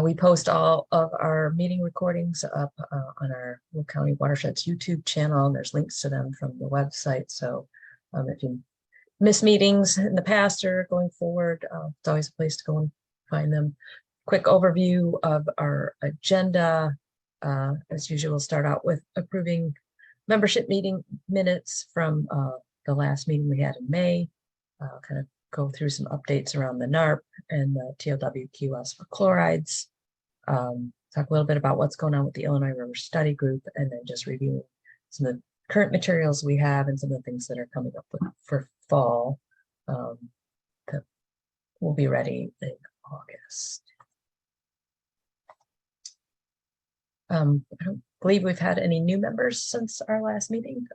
We post all of our meeting recordings up on our Will County Watershed's YouTube channel. And there's links to them from the website. So if you miss meetings in the past or going forward, it's always a place to go and find them. Quick overview of our agenda. As usual, we'll start out with approving membership meeting minutes from the last meeting we had in May. Kind of go through some updates around the NARP and the TLWQS for chlorides. Talk a little bit about what's going on with the Illinois River Study Group, and then just review some of the current materials we have and some of the things that are coming up for fall that will be ready in August. I don't believe we've had any new members since our last meeting.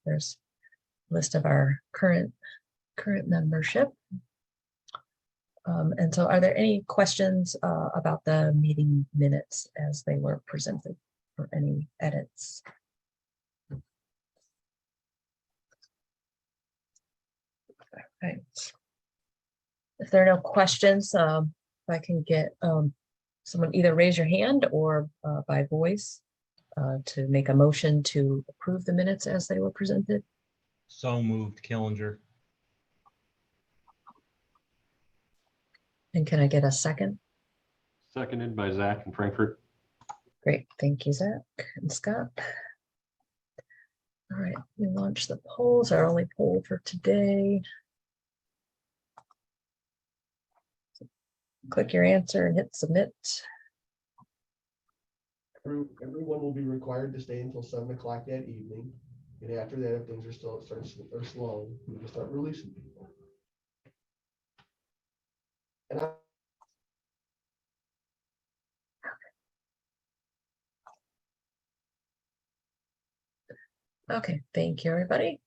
There's a list of our current membership. And so are there any questions about the meeting minutes as they were presented or any edits? All right. If there are no questions, if I can get someone either raise your hand or by voice to make a motion to approve the minutes as they were presented. So moved, Killinger. And can I get a second? Seconded by Zach and Frankfurt. Great, thank you, Zach and Scott. All right, we launch the polls, our only poll for today. Click your answer and hit submit. Everyone will be required to stay until 7 o'clock that evening. And after that, if things are still slow, we can start releasing people. And Okay, thank you, everybody.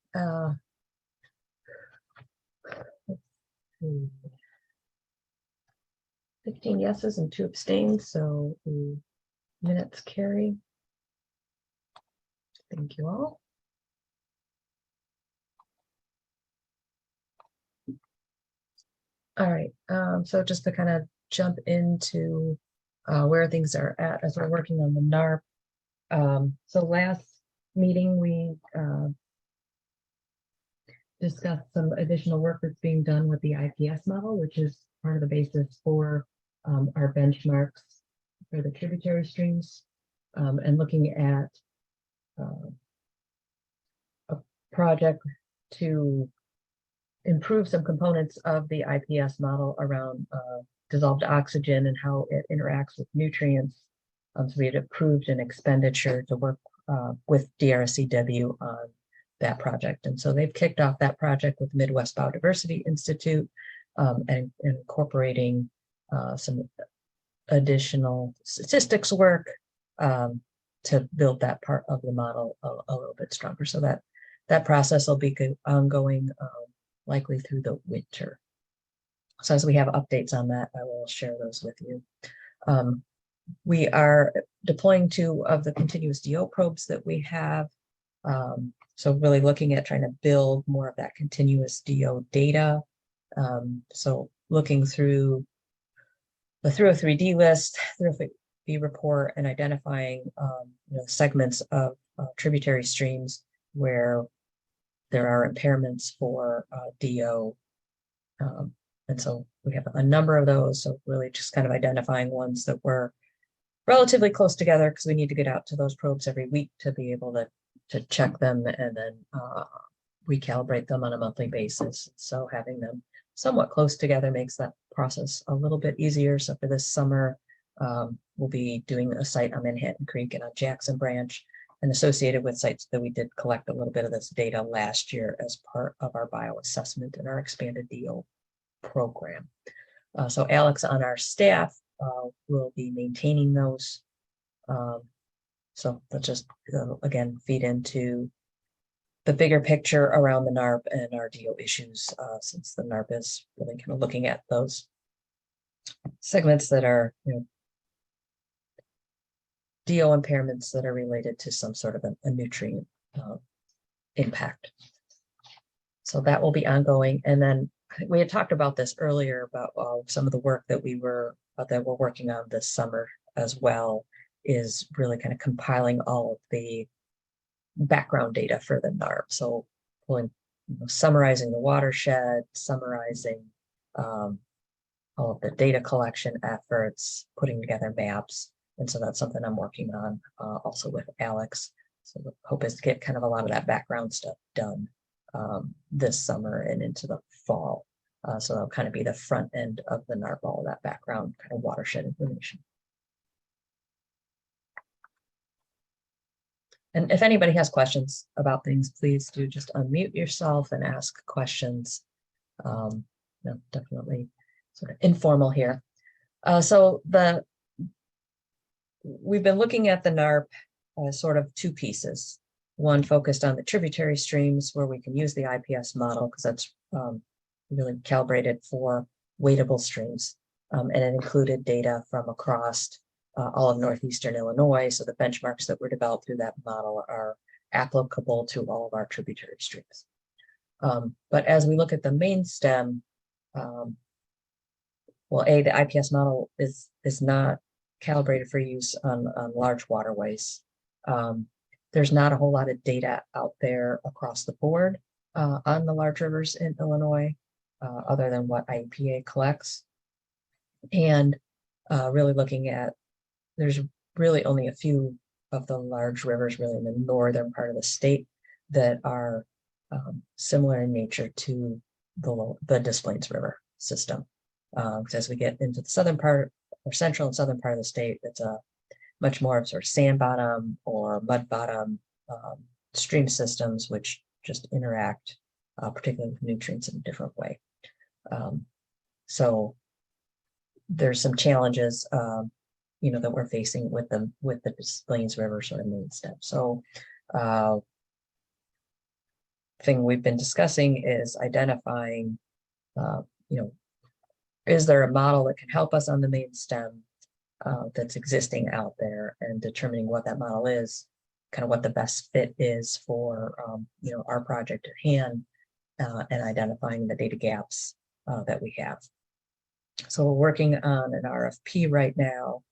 15 yeses and 2 abstains, so the minutes carry. Thank you all. All right, so just to kind of jump into where things are at as we're working on the NARP. So last meeting, we discussed some additional work that's being done with the IPS model, which is part of the basis for our benchmarks for the tributary streams, and looking at a project to improve some components of the IPS model around dissolved oxygen and how it interacts with nutrients. So we had approved an expenditure to work with DRCW on that project. And so they've kicked off that project with Midwest Biodiversity Institute and incorporating some additional statistics work to build that part of the model a little bit stronger. So that process will be ongoing likely through the winter. So as we have updates on that, I will share those with you. We are deploying 2 of the continuous DO probes that we have. So really looking at trying to build more of that continuous DO data. So looking through the 303D list, 303D report, and identifying segments of tributary streams where there are impairments for DO. And so we have a number of those. So really just kind of identifying ones that were relatively close together, because we need to get out to those probes every week to be able to check them and then recalibrate them on a monthly basis. So having them somewhat close together makes that process a little bit easier. So for this summer, we'll be doing a site on Manhattan Creek and on Jackson Branch, and associated with sites that we did collect a little bit of this data last year as part of our bioassessment and our expanded DO program. So Alex on our staff will be maintaining those. So let's just, again, feed into the bigger picture around the NARP and our DO issues, since the NARP is really kind of looking at those segments that are, DO impairments that are related to some sort of a nutrient impact. So that will be ongoing. And then we had talked about this earlier about some of the work that we're working on this summer as well, is really kind of compiling all of the background data for the NARP. So pulling, summarizing the watershed, summarizing all of the data collection efforts, putting together maps. And so that's something I'm working on also with Alex. So the hope is to get kind of a lot of that background stuff done this summer and into the fall. So that'll kind of be the front end of the NARP, all of that background kind of watershed information. And if anybody has questions about things, please do just unmute yourself and ask questions. Definitely sort of informal here. So we've been looking at the NARP as sort of two pieces. One focused on the tributary streams where we can use the IPS model because that's really calibrated for wadeable streams. And it included data from across all of northeastern Illinois. So the benchmarks that were developed through that model are applicable to all of our tributary streams. But as we look at the main stem, well, the IPS model is not calibrated for use on large waterways. There's not a whole lot of data out there across the board on the large rivers in Illinois, other than what IEPA collects. And really looking at, there's really only a few of the large rivers really in the northern part of the state that are similar in nature to the Des Plaines River system. Because as we get into the southern part or central and southern part of the state, it's a much more of sort of sand bottom or mud bottom stream systems, which just interact particularly with nutrients in a different way. So there's some challenges, that we're facing with the Des Plaines River sort of main stem. So thing we've been discussing is identifying, is there a model that can help us on the main stem that's existing out there, and determining what that model is, kind of what the best fit is for our project at hand, and identifying the data gaps that we have. So we're working on an RFP right now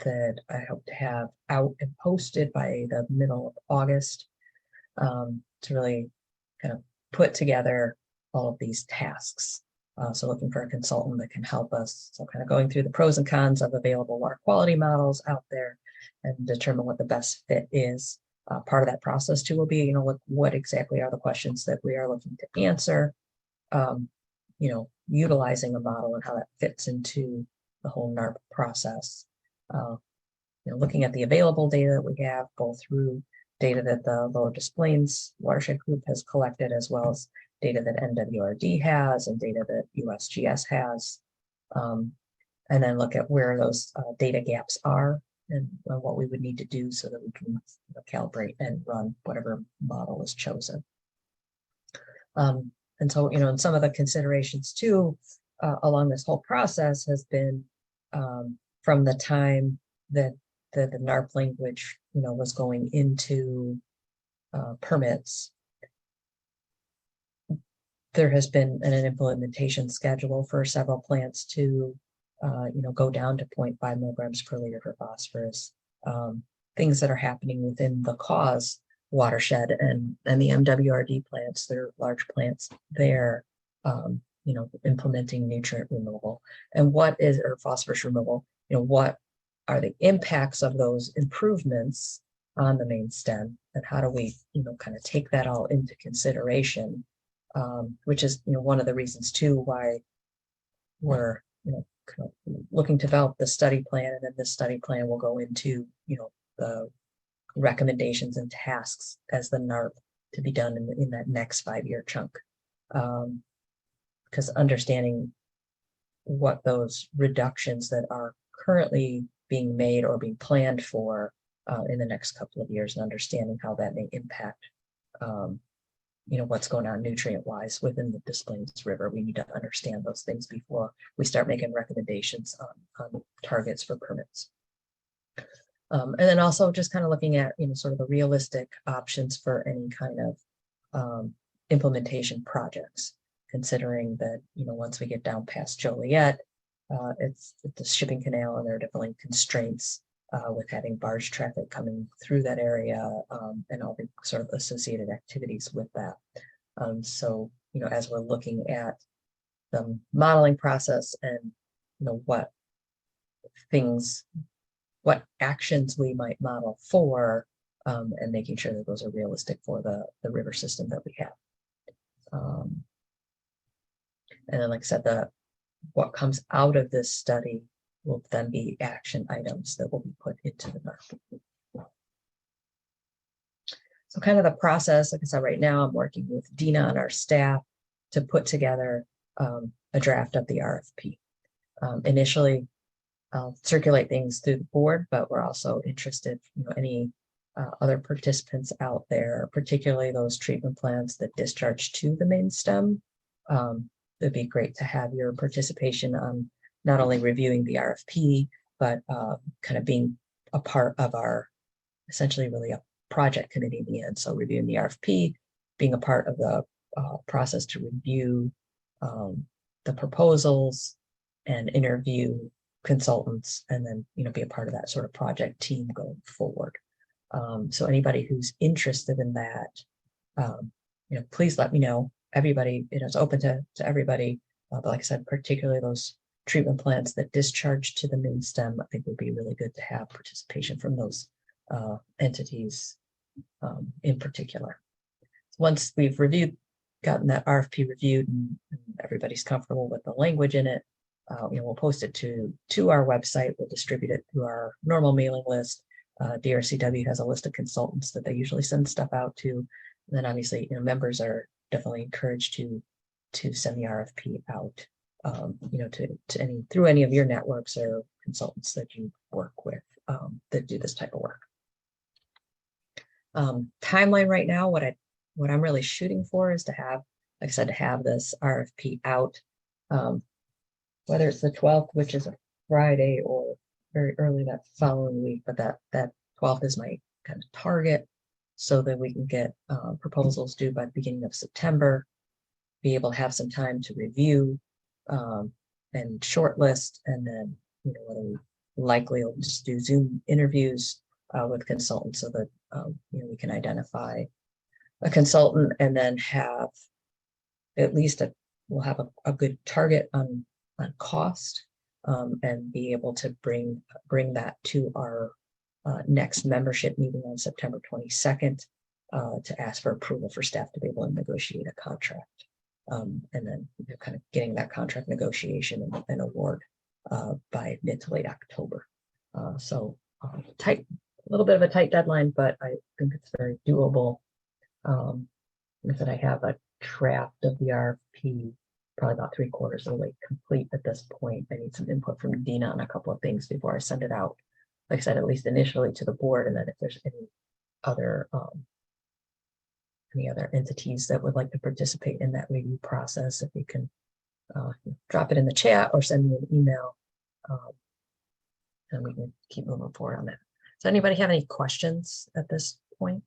that I hope to have out and posted by the middle of August to really kind of put together all of these tasks. So looking for a consultant that can help us. So kind of going through the pros and cons of available water quality models out there and determine what the best fit is. Part of that process too will be, what exactly are the questions that we are looking to answer, utilizing a model and how that fits into the whole NARP process. Looking at the available data that we have, both through data that the Lower Des Plaines Watershed Group has collected, as well as data that NWRD has and data that USGS has, and then look at where those data gaps are and what we would need to do so that we can calibrate and run whatever model is chosen. And so, and some of the considerations too, along this whole process has been from the time that the NARP language, was going into permits. There has been an implementation schedule for several plants to, go down to 0.5 milligrams per liter for phosphorus. Things that are happening within the cause watershed and the MWRD plants, they're large plants there, implementing nutrient removal. And or phosphorus removal, what are the impacts of those improvements on the main stem, and how do we, kind of take that all into consideration, which is, one of the reasons too why we're, kind of looking to develop the study plan, and then this study plan will go into, the recommendations and tasks as the NARP to be done in that next 5-year chunk. Because understanding what those reductions that are currently being made or being planned for in the next couple of years, and understanding how that may impact, what's going on nutrient-wise within the Des Plaines River. We need to understand those things before we start making recommendations on targets for permits. And then also just kind of looking at, sort of the realistic options for any kind of implementation projects. considering that, once we get down past Joliet, it's the shipping canal, and there are definitely constraints with having barge traffic coming through that area, and all the sort of associated activities with that. So, as we're looking at the modeling process and, what actions we might model for, and making sure that those are realistic for the river system that we have. And then, like I said, what comes out of this study will then be action items that will be put into the NARP. So kind of the process, like I said, right now I'm working with Dina and our staff to put together a draft of the RFP. Initially, I'll circulate things through the board, but we're also interested, any other participants out there, particularly those treatment plants that discharge to the main stem. It'd be great to have your participation on not only reviewing the RFP, but kind of being a part of our, essentially really a project committee in the end. So reviewing the RFP, being a part of the process to review the proposals and interview consultants, and then, be a part of that sort of project team going forward. So anybody who's interested in that, please let me know. Everybody, it's open to everybody. But like I said, particularly those treatment plants that discharge to the main stem, I think would be really good to have participation from those entities in particular. Once we've gotten that RFP reviewed, and everybody's comfortable with the language in it, we'll post it to our website. We'll distribute it through our normal mailing list. DRCW has a list of consultants that they usually send stuff out to. And then obviously, members are definitely encouraged to send the RFP out, through any of your networks or consultants that you work with that do this type of work. Timeline right now, what I'm really shooting for is to have, like I said, to have this RFP out, whether it's the 12th, which is a Friday, or very early that following week, but that 12th is my kind of target, so that we can get proposals due by the beginning of September, be able to have some time to review and shortlist, and then, whether we likely will just do Zoom interviews with consultants, so that we can identify a consultant, and then have at least we'll have a good target on cost, and be able to bring that to our next membership meeting on September 22nd to ask for approval for staff to be able to negotiate a contract, and then kind of getting that contract negotiation and award by mid to late October. So tight, a little bit of a tight deadline, but I think it's very doable. That I have a draft of the RFP, probably about 3/4 of the way complete at this point. I need some input from Dina on a couple of things before I send it out. Like I said, at least initially to the board, and then if there's any other entities that would like to participate in that review process, if you can drop it in the chat or send me an email, and we can keep moving forward on that. Does anybody have any questions at this point?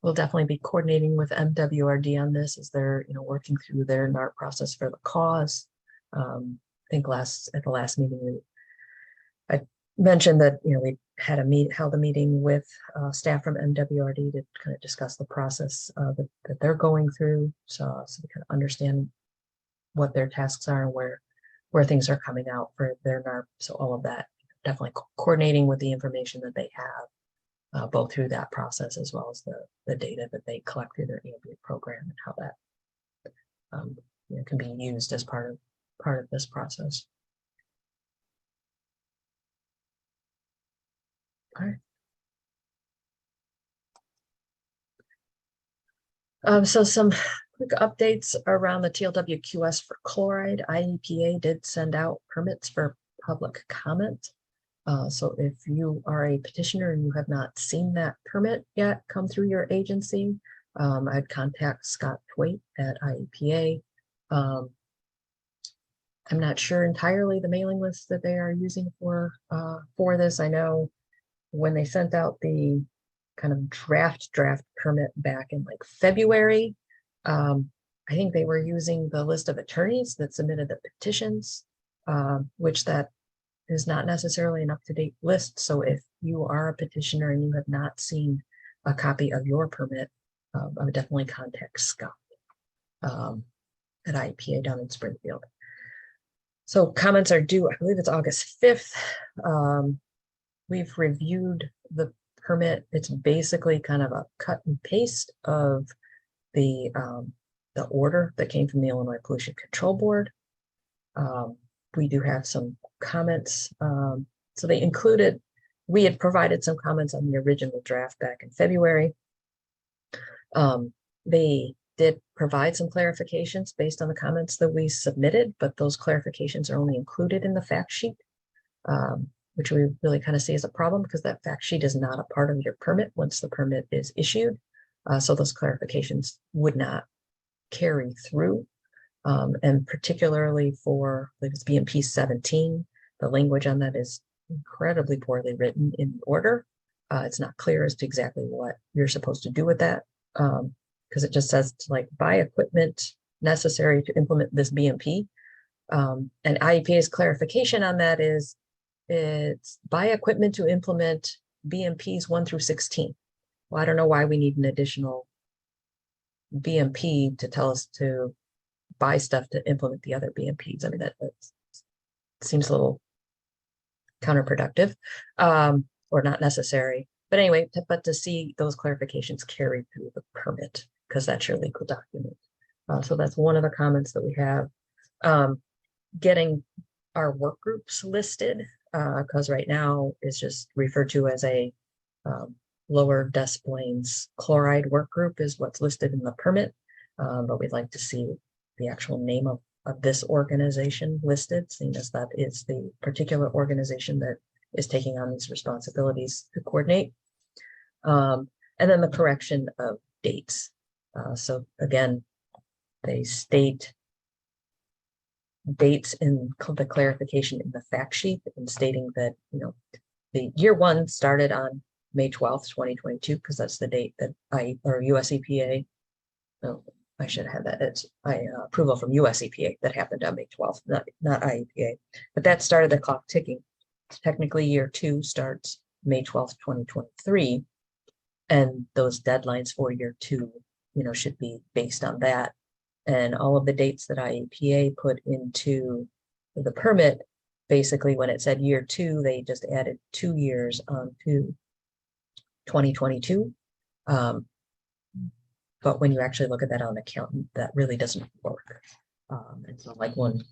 We'll definitely be coordinating with MWRD on this as they're, working through their NARP process for the cause. I think at the last meeting, I mentioned that, we had held a meeting with staff from MWRD to kind of discuss the process that they're going through, so we kind of understand what their tasks are and where things are coming out for their NARP. So all of that, definitely coordinating with the information that they have, both through that process as well as the data that they collect through their ambient program, and how that can be used as part of this process. All right. So some quick updates around the TLWQS for chloride. IEPA did send out permits for public comment. So if you are a petitioner and you have not seen that permit yet come through your agency, I'd contact Scott Thwaite at IEPA. I'm not sure entirely the mailing list that they are using for this. I know when they sent out the kind of draft permit back in like February. I think they were using the list of attorneys that submitted the petitions, which that is not necessarily an up-to-date list. So if you are a petitioner and you have not seen a copy of your permit, I would definitely contact Scott at IEPA down in Springfield. So comments are due, I believe it's August 5th. We've reviewed the permit. It's basically kind of a cut and paste of the order that came from the Illinois Pollution Control Board. We do have some comments. So they included, we had provided some comments on the original draft back in February. They did provide some clarifications based on the comments that we submitted, but those clarifications are only included in the fact sheet, which we really kind of see as a problem because that fact sheet is not a part of your permit once the permit is issued. So those clarifications would not carry through. And particularly for like this BMP 17, the language on that is incredibly poorly written in the order. It's not clear as to exactly what you're supposed to do with that. Because it just says to like buy equipment necessary to implement this BMP. And IEPA's clarification on that is it's buy equipment to implement BMPs 1 through 16. Well, I don't know why we need an additional BMP to tell us to buy stuff to implement the other BMPs. I mean, that seems a little counterproductive or not necessary. But anyway, but to see those clarifications carried through the permit, because that's your legal document. So that's one of the comments that we have. Getting our work groups listed, because right now it's just referred to as a lower Des Plaines chloride work group is what's listed in the permit. But we'd like to see the actual name of this organization listed, seeing as that is the particular organization that is taking on these responsibilities to coordinate. And then the correction of dates. So again, they state dates in the clarification in the fact sheet and stating that, you know, the year 1 started on May 12th, 2022, because that's the date that US EPA, no, I should have that. It's approval from US EPA that happened on May 12th, not IEPA, but that started the clock ticking. Technically, year 2 starts May 12th, 2023. And those deadlines for year 2, you know, should be based on that. And all of the dates that IEPA put into the permit, basically when it said year 2, they just added 2 years onto 2022. But when you actually look at that on the accountant, that really doesn't work. And so like when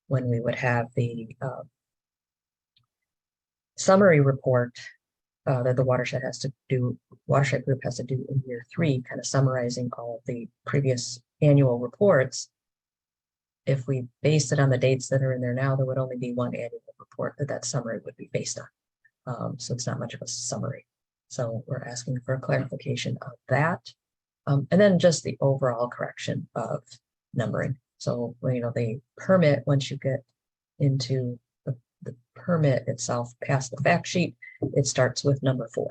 we would have the summary report that the Watershed group has to do in year 3, kind of summarizing all of the previous annual reports. If we based it on the dates that are in there now, there would only be one annual report that summary would be based on. So it's not much of a summary. So we're asking for a clarification of that. And then just the overall correction of numbering. So, you know, the permit, once you get into the permit itself past the fact sheet, it starts with number 4.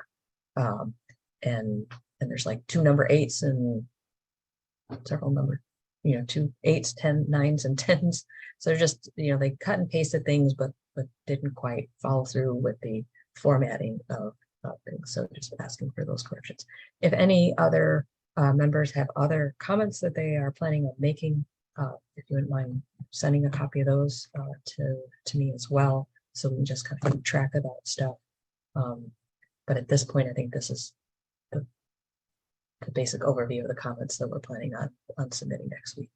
And there's like 2 number 8s and several number, you know, 2 8s, 10 9s and 10s. So just, you know, they cut and pasted things, but didn't quite follow through with the formatting of things. So just asking for those corrections. If any other members have other comments that they are planning on making, if you wouldn't mind sending a copy of those to me as well, so we can just kind of keep track of that stuff. But at this point, I think this is the basic overview of the comments that we're planning on submitting next week.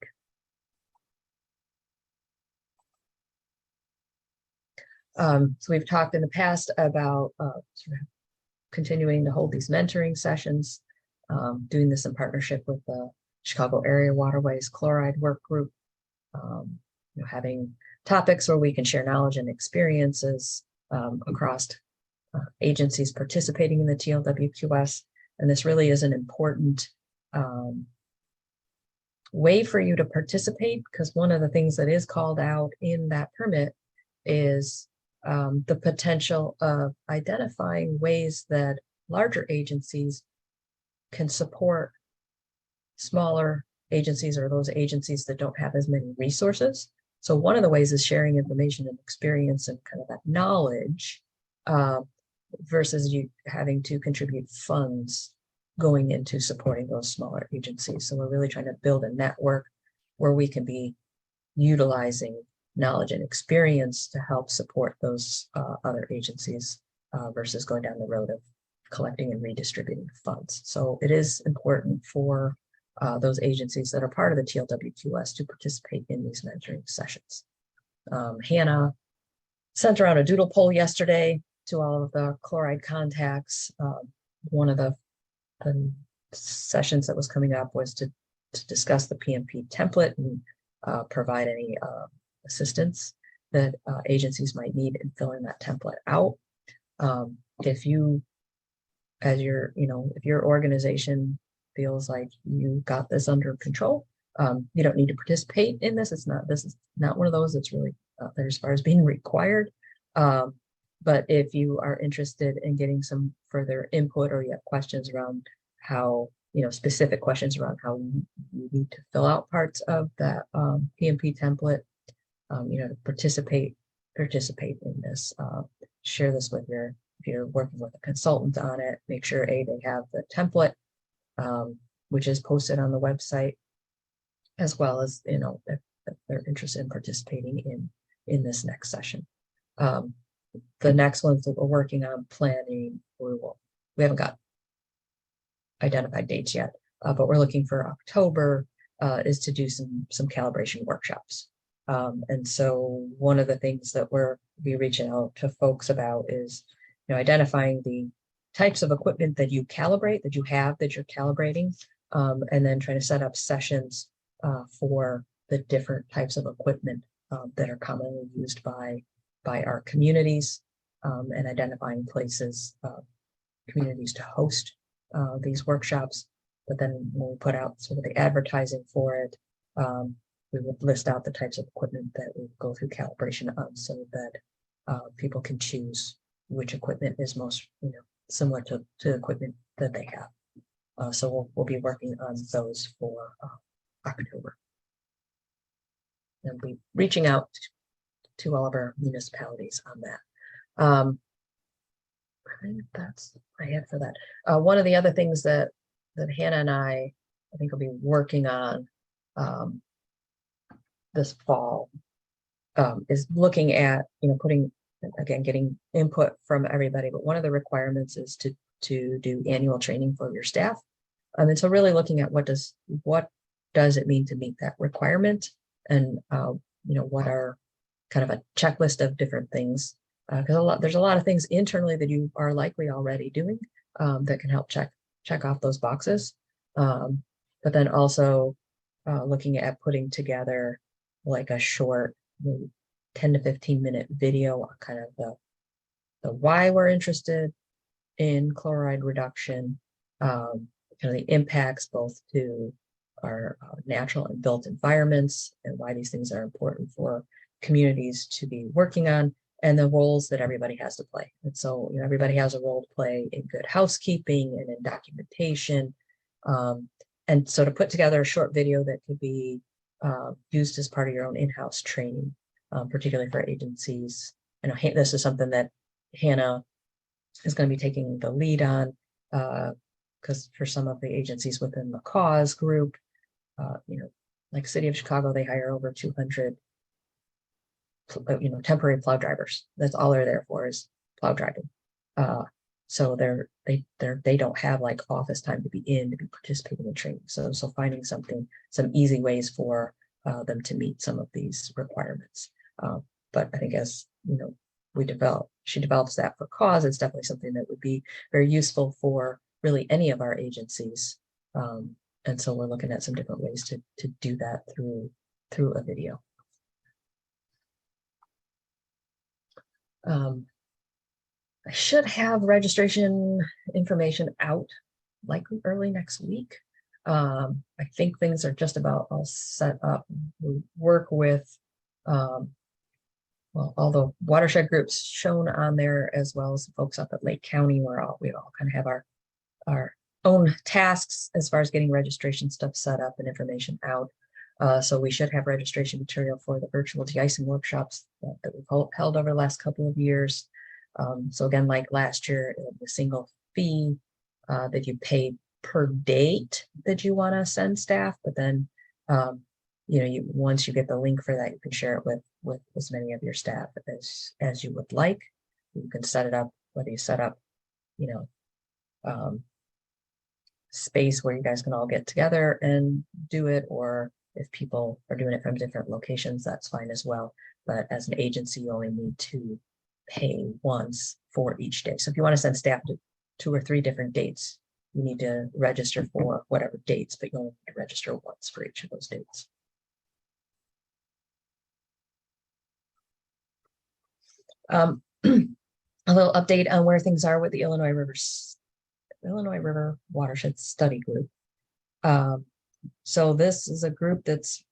So we've talked in the past about sort of continuing to hold these mentoring sessions, doing this in partnership with the Chicago Area Waterways Chloride Work Group, you know, having topics where we can share knowledge and experiences across agencies participating in the TLWQS. And this really is an important way for you to participate, because one of the things that is called out in that permit is the potential of identifying ways that larger agencies can support smaller agencies or those agencies that don't have as many resources. So one of the ways is sharing information and experience and kind of that knowledge versus you having to contribute funds going into supporting those smaller agencies. So we're really trying to build a network where we can be utilizing knowledge and experience to help support those other agencies versus going down the road of collecting and redistributing funds. So it is important for those agencies that are part of the TLWQS to participate in these mentoring sessions. Hannah sent around a doodle poll yesterday to all of the chloride contacts. One of the sessions that was coming up was to discuss the PMP template and provide any assistance that agencies might need in filling that template out. If you, as your, if your organization feels like you got this under control, you don't need to participate in this. This is not one of those that's really out there as far as being required. But if you are interested in getting some further input or you have questions around how, specific questions around how you need to fill out parts of that PMP template, to participate in this, share this with if you're working with a consultant on it, make sure they have the template, which is posted on the website, as well as, if they're interested in participating in this next session. The next ones that we're working on planning, we haven't got identified dates yet, but we're looking for October is to do some calibration workshops. And so one of the things that we'll be reaching out to folks about is, identifying the types of equipment that you calibrate, that you're calibrating, and then trying to set up sessions for the different types of equipment that are commonly used by our communities, and identifying places, communities to host these workshops. But then when we put out sort of the advertising for it, we would list out the types of equipment that we go through calibration on, so that people can choose which equipment is most similar to the equipment that they have. So we'll be working on those for October. And be reaching out to all of our municipalities on that. I think that's what I had for that. One of the other things that Hannah and I think will be working on this fall is looking at, getting input from everybody. But one of the requirements is to do annual training for your staff. And so really looking at what does it mean to meet that requirement, and what are kind of a checklist of different things, because there's a lot of things internally that you are likely already doing that can help check off those boxes. But then also looking at putting together like a short, maybe 10 to 15 minute video on kind of the why we're interested in chloride reduction, kind of the impacts both to our natural and built environments, and why these things are important for communities to be working on, and the roles that everybody has to play. And so, everybody has a role to play in good housekeeping and in documentation. And so to put together a short video that could be used as part of your own in-house training, particularly for agencies. I know this is something that Hannah is going to be taking the lead on, because for some of the agencies within the cause group, like City of Chicago, they hire over 200 temporary plow drivers. That's all they're there for, is plow driving. So they don't have like office time to be participating in training. So finding some easy ways for them to meet some of these requirements. But I think as she develops that for cause, it's definitely something that would be very useful for really any of our agencies. And so we're looking at some different ways to do that through a video. I should have registration information out likely early next week. I think things are just about all set up. We work with well, all the watershed groups shown on there, as well as the folks up at Lake County, we all kind of have our own tasks as far as getting registration stuff set up and information out. So we should have registration material for the virtual de-icing workshops that we've held over the last couple of years. So again, like last year, it was a single fee that you paid per date that you want to send staff, but then once you get the link for that, you can share it with as many of your staff as you would like. You can set it up, whether you set up, space where you guys can all get together and do it, or if people are doing it from different locations, that's fine as well. But as an agency, you only need to pay once for each day. So if you want to send staff to 2 or 3 different dates, you need to register for whatever dates, but you only need to register once for each of those dates. A little update on where things are with the Illinois River Watershed Study Group. So this is a group that's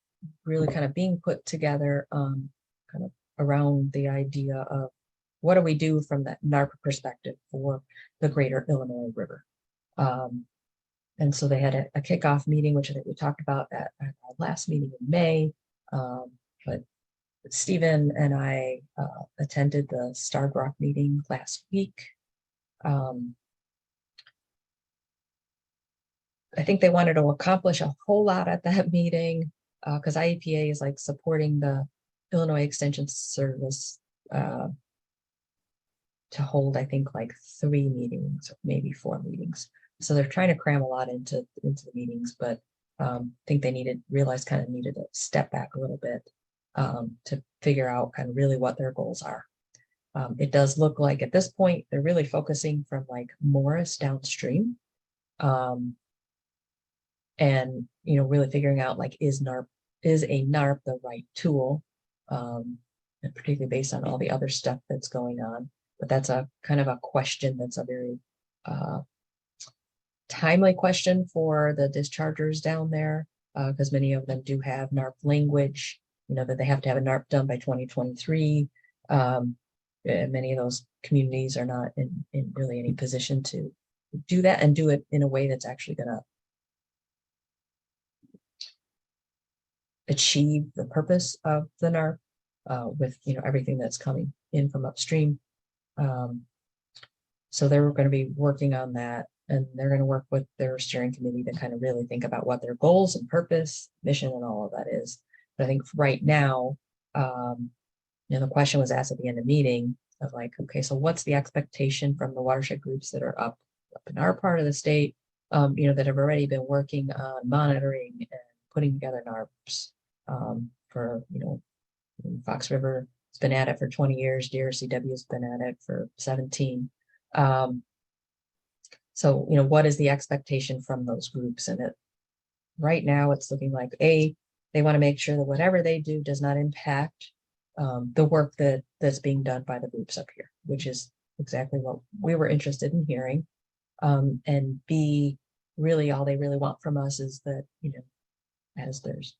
really kind of being put together kind of around the idea of what do we do from that NARP perspective for the greater Illinois River. And so they had a kickoff meeting, which I think we talked about at our last meeting in May. But Stephen and I attended the Starved Rock meeting last week. I think they wanted to accomplish a whole lot at that meeting because IEPA is like supporting the Illinois Extension Service to hold, I think, like 3 meetings, maybe 4 meetings. So they're trying to cram a lot into the meetings, but I think they realized kind of needed to step back a little bit to figure out kind of really what their goals are. It does look like at this point, they're really focusing from like Morris downstream. And, really figuring out like, is a NARP the right tool? And particularly based on all the other stuff that's going on. But that's a kind of a question that's a very timely question for the dischargers down there, because many of them do have NARP language, that they have to have a NARP done by 2023. And many of those communities are not in really any position to do that and do it in a way that's actually going to achieve the purpose of the NARP with everything that's coming in from upstream. So they're going to be working on that, and they're going to work with their steering committee to kind of really think about what their goals and purpose, mission, and all of that is. But I think right now, the question was asked at the end of the meeting of like, okay, so what's the expectation from the watershed groups that are up in our part of the state, that have already been working on monitoring and putting together NARPs for, Fox River has been at it for 20 years, DRCW has been at it for 17. So, what is the expectation from those groups? And right now it's looking like they want to make sure that whatever they do does not impact the work that's being done by the groups up here, which is exactly what we were interested in hearing. And B, really all they really want from us is that, as there's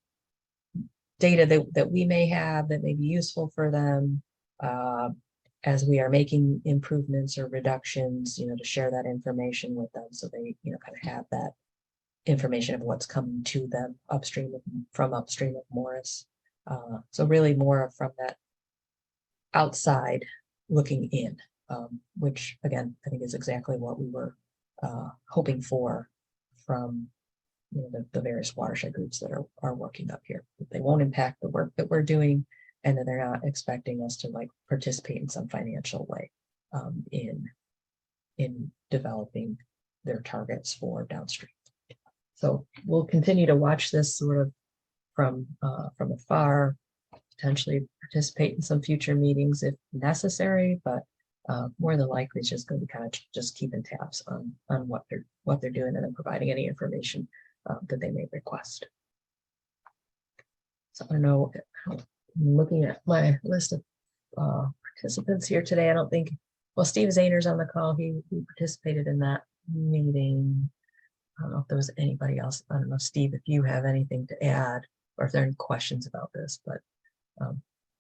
data that we may have that may be useful for them, as we are making improvements or reductions, to share that information with them so they, kind of have that information of what's coming to them from upstream of Morris. So really more from that outside looking in, which again, I think is exactly what we were hoping for from the various watershed groups that are working up here. They won't impact the work that we're doing, and that they're not expecting us to like participate in some financial way in developing their targets for downstream. So we'll continue to watch this sort of from afar, potentially participate in some future meetings if necessary, but more than likely it's just going to be kind of just keeping tabs on what they're doing and then providing any information that they may request. So I don't know, I'm looking at my list of participants here today. I don't think, well, Steve Zahner's on the call. He participated in that meeting. I don't know if there was anybody else. I don't know, Steve, if you have anything to add or if there are any questions about this, but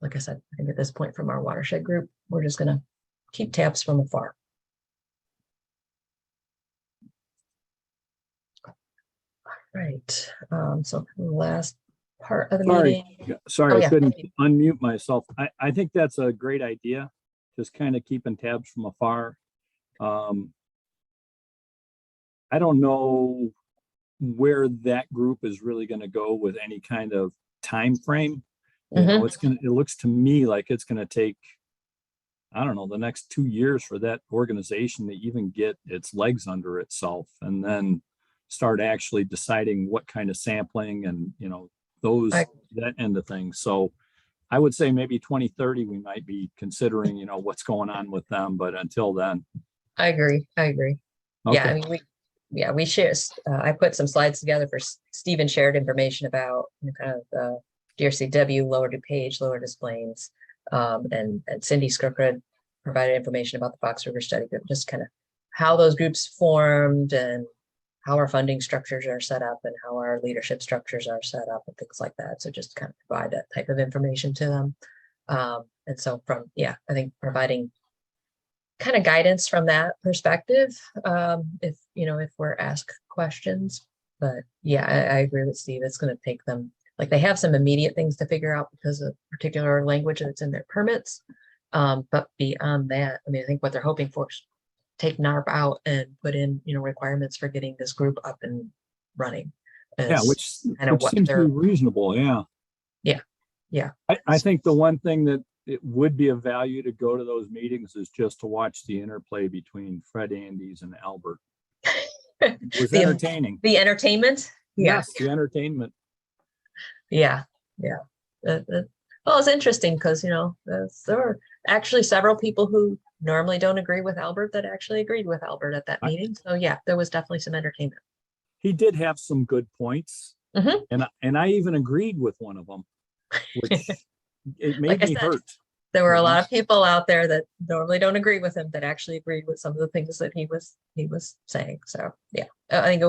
like I said, I think at this point from our watershed group, we're just gonna keep tabs from afar. Right, so last part of the meeting. Sorry, Oh, I yeah. couldn't unmute myself. I think that's a great idea. Just kind of keeping tabs from afar. I don't know where that group is really going to go with any kind of time frame. You know, it looks to me like it's going to take, I don't know, the next 2 years for that organization to even get its legs under itself, and then start actually deciding what kind of sampling and, you know, that end of things. So I would say maybe 2030, we might be considering, you know, what's going on with them, but until then. I agree. Yeah, I mean, we share, I put some slides together for Stephen, shared information about, you know, kind of the DRCW, Lower DuPage, Lower Des Plaines, and Cindy Skirkred provided information about the Fox River Study Group, just kind of how those groups formed and how our funding structures are set up and how our leadership structures are set up and things like that. So just kind of provide that type of information to them. And so I think providing kind of guidance from that perspective, if we're asked questions. But yeah, I agree with Steve. It's going to take them, like, they have some immediate things to figure out because of particular language that's in their permits. But beyond that, I mean, I think what they're hoping for is take NARP out and put in, you know, requirements for getting this group up and running. Yeah, which kind of what seems to they're be reasonable. Yeah. I think the one thing that it would be of value to go to those meetings is just to watch the interplay between Fred Andes and Albert. It was entertaining. The entertainment. Yes, the entertainment. Yeah. Well, it's interesting because, you know, there were actually several people who normally don't agree with Albert that actually agreed with Albert at that meeting. So yeah, there was definitely some entertainment. He did have some good points, and I even agreed with one of them, which it made me hurt. There were a lot of people out there that normally don't agree with him that actually agreed with some of the things that he was saying. So yeah, I think it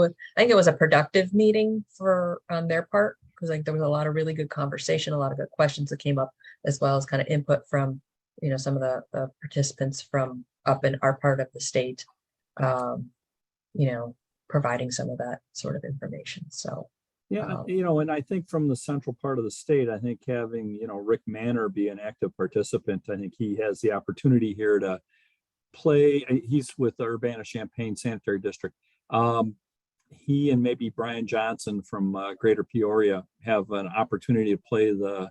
was a productive meeting on their part, because I think there was a lot of really good conversation, a lot of good questions that came up, as well as kind of input from, you know, some of the participants from up in our part of the state, you know, providing some of that sort of information. So yeah, you know, and I think from the central part of the state, I think having, you know, Rick Manor be an active participant, I think he has the opportunity here to play. He's with the Urbana-Champaign Sanitary District. He and maybe Brian Johnson from Greater Peoria have an opportunity to play the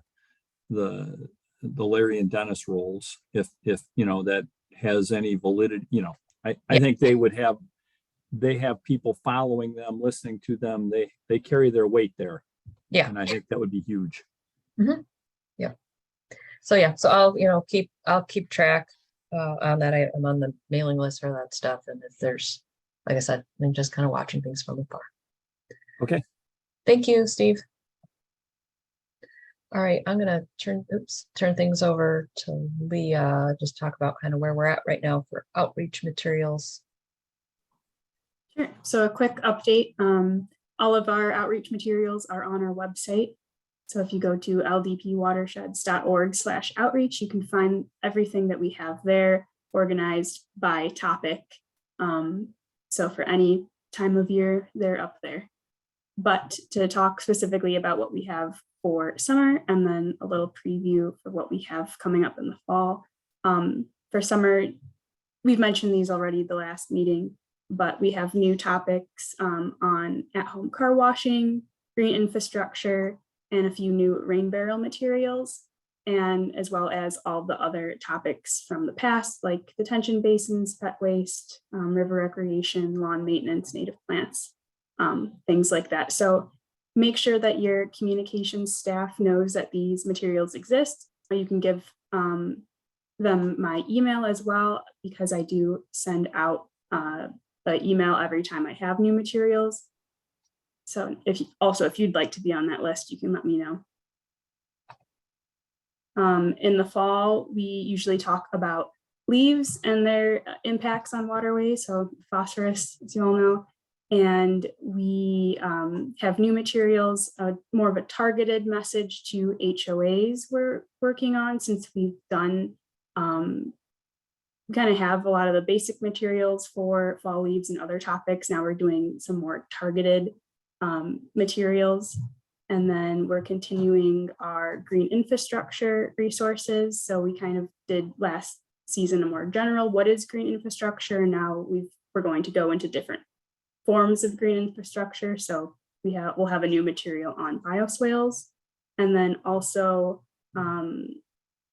Larry and Dennis roles, if you know, that has any validity. You know, I think they have people following them, listening to them. They carry their weight there. Yeah, and I think that would be huge. Yeah. So yeah, so I'll keep track on that. I'm on the mailing list for that stuff, and if there's, like I said, I'm just kind of watching things from afar. Okay. Thank you, Steve. All right, I'm gonna turn things over to Leah, just talk about kind of where we're at right now for outreach materials. Sure. So a quick update. All of our outreach materials are on our website. So if you go to ldpwatersheds.org/outreach, you can find everything that we have there organized by topic. So for any time of year, they're up there. But to talk specifically about what we have for summer, and then a little preview for what we have coming up in the fall. For summer, we've mentioned these already the last meeting, but we have new topics on at-home car washing, green infrastructure, and a few new rain barrel materials, and as well as all the other topics from the past, like detention basins, pet waste, river recreation, lawn maintenance, native plants, things like that. So make sure that your communications staff knows that these materials exist. Or you can give them my email as well, because I do send out the email every time I have new materials. So if you'd like to be on that list, you can let me know. In the fall, we usually talk about leaves and their impacts on waterways, so phosphorus, as you all know, And we have new materials, more of a targeted message to HOAs we're working on, since we've done, kind of have a lot of the basic materials for fall leaves and other topics. Now we're doing some more targeted materials. And then we're continuing our green infrastructure resources. So we kind of did last season a more general, what is green infrastructure? Now we're going to go into different forms of green infrastructure. So we'll have a new material on bioswales, and then also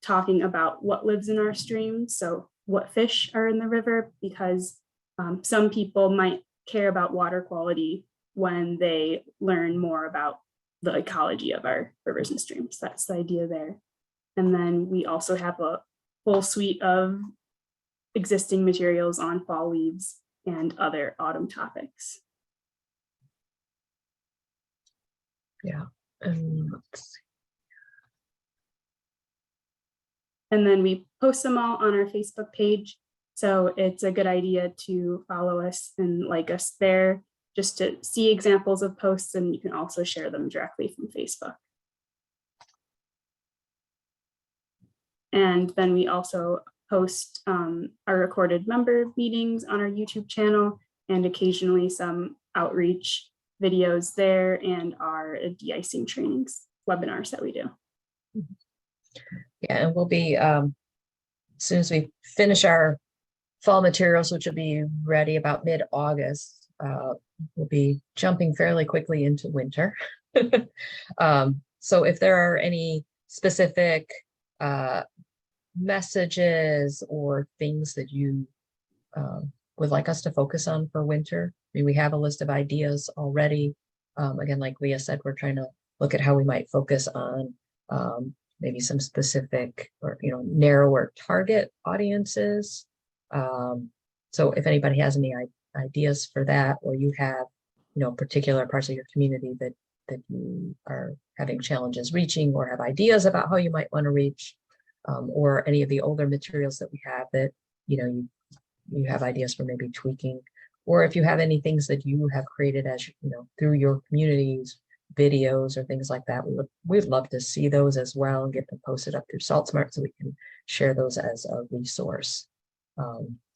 talking about what lives in our streams. So what fish are in the river, because some people might care about water quality when they learn more about the ecology of our rivers and streams. That's the idea there. And then we also have a full suite of existing materials on fall leaves and other autumn topics. Yeah. Let's see. And then we post them all on our Facebook page. So it's a good idea to follow us and like us there, just to see examples of posts, and you can also share them directly from Facebook. And then we also post our recorded member meetings on our YouTube channel, and occasionally some outreach videos there, and our de-icing trainings, webinars that we do. Yeah, and we'll be, as soon as we finish our fall materials, which will be ready about mid-August, we'll be jumping fairly quickly into winter. So if there are any specific messages or things that you would like us to focus on for winter, I mean, we have a list of ideas already. Again, like Leah said, we're trying to look at how we might focus on maybe some specific or narrower target audiences. So if anybody has any ideas for that, or you have particular parts of your community that you are having challenges reaching, or have ideas about how you might want to reach, or any of the older materials that we have that you have ideas for maybe tweaking, or if you have any things that you have created as through your communities, videos or things like that, we'd love to see those as well and get them posted up through SaltSmart so we can share those as a resource.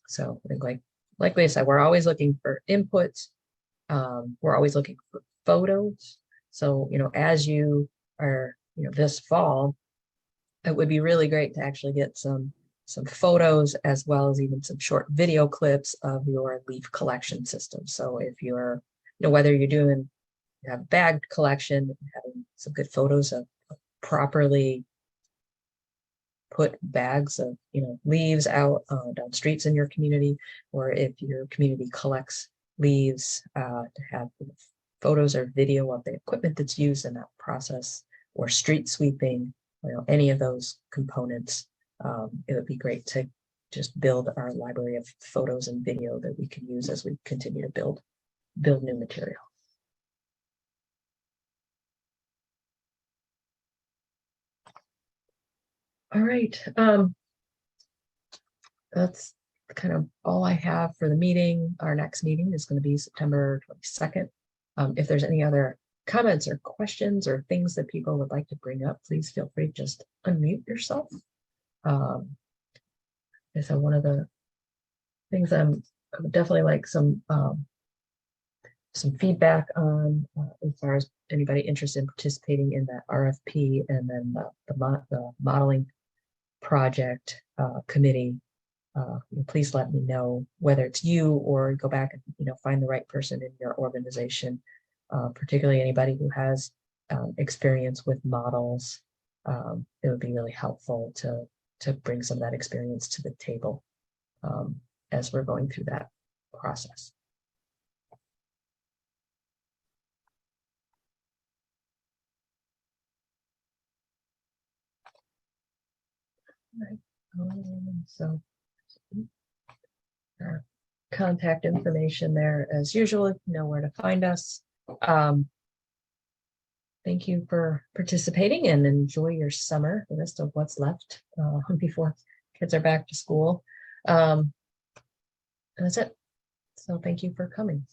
So I think like I said, we're always looking for inputs. We're always looking for photos. So as you are this fall, it would be really great to actually get some photos, as well as even some short video clips of your leaf collection system. So if you're whether you have bagged collection, having some good photos of properly put bags of leaves out down streets in your community, or if your community collects leaves, to have photos or video of the equipment that's used in that process, or street sweeping, any of those components. It would be great to just build our library of photos and video that we can use as we continue to build new material. All right. That's kind of all I have for the meeting. Our next meeting is going to be September 22nd. If there's any other comments or questions or things that people would like to bring up, please feel free to just unmute yourself. So one of the things I would definitely like some feedback on, as far as anybody interested in participating in that RFP, and then the modeling project committee. Please let me know whether it's you, or go back and find the right person in your organization, particularly anybody who has experience with models. It would be really helpful to bring some of that experience to the table as we're going through that process. Right. So our contact information there as usual, you know where to find us. Thank you for participating, and enjoy your summer, the rest of what's left before kids are back to school. And that's it. So thank you for coming.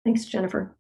Thanks, Jennifer.